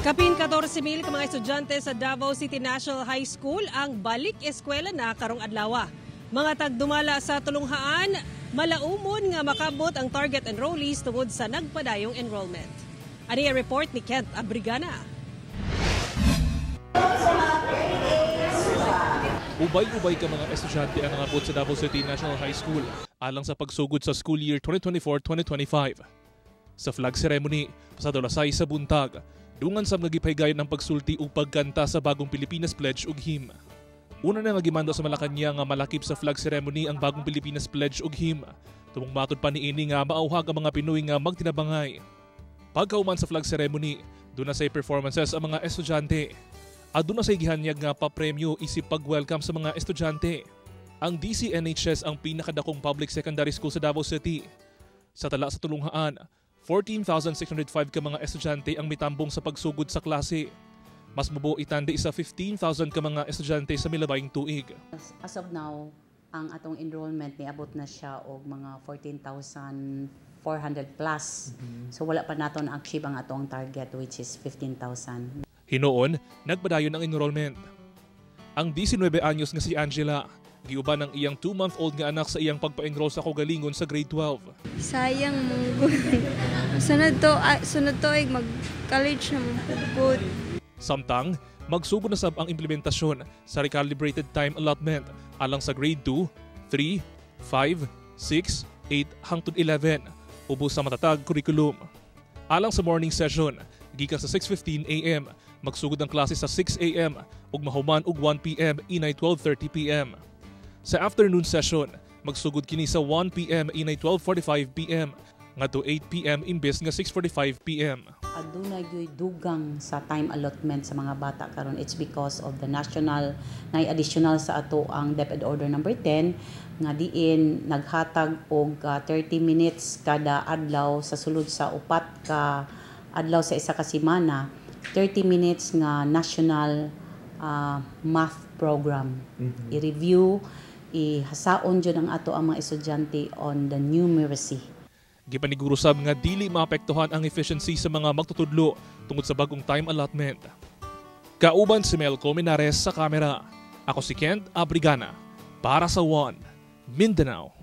Kapin 14,000 ka mga estudyante sa Davao City National High School ang balik eskwela na karong adlaw. Mga tagdumala sa tulunghaan, malaumon nga makabot ang target enrollees tungod sa nagpadayong enrollment. Ani ang report ni Kent Abrigana. Ubay-ubay ka mga estudyante ang nangabot sa Davao City National High School alang sa pagsugod sa school year 2024-2025. Sa flag ceremony, pasado alas 6 sa buntag, dungan sa nagipaygayon ng pagsulti o pagkanta sa bagong Pilipinas Pledge ug Hymn. Una na nagimando sa Malacañang nga malakip sa flag ceremony ang bagong Pilipinas Pledge ug Hymn. Tumong matod pa niini nga maauhag ang mga Pinoy nga magtinabangay. Pagkauman sa flag ceremony, doon na say performances ang mga estudyante. At doon na say gihanyag nga papremyo isip pag-welcome sa mga estudyante. Ang DCNHS ang pinakadakong public secondary school sa Davao City. Sa tala sa tulunghaan, 14,605 ka mga estudyante ang mitambong sa pagsugod sa klase. Mas mubo itandi sa 15,000 ka mga estudyante sa milabayng tuig. As of now, ang atong enrollment ni abot na siya og mga 14,400 plus. So wala pa nato na-achieve ang atong target which is 15,000. Hinoon, nagpadayon ang enrollment. Ang 19 anyos nga si Angela, giuban ang iyang 2-month-old nga anak sa iyang pagpa-enroll sa Kaugalingon sa grade 12. Sayang mong sunod to ay mag-college na mong. Samtang, magsugod na sab ang implementasyon sa recalibrated time allotment alang sa grade 2, 3, 5, 6, 8 hangtod 11 ubos sa matatag curriculum. Alang sa morning session, gikan sa 6:15 AM, magsugod ang klase sa 6 AM ug mahuman og 1 PM inay 12:30 PM. Sa afternoon session, magsugod kini sa 1 PM inay 12:45 PM ngadto 8 PM imbes nga 6:45 PM. Aduna gyud dugang sa time allotment sa mga bata karon. It's because of the national na additional sa ato ang DepEd Order number 10 nga diin naghatag og 30 minutes kada adlaw sa sulod sa upat ka adlaw sa isa ka semana, 30 minutes nga national math program. I-review, ihasaon jud ang ato ang mga estudyante on the numeracy. Gipaniguro sab nga dili maapektuhan ang efficiency sa mga magtutudlo tungod sa bagong time allotment. Kauban si Melco Minares sa kamera. Ako si Kent Abrigana para sa One Mindanao.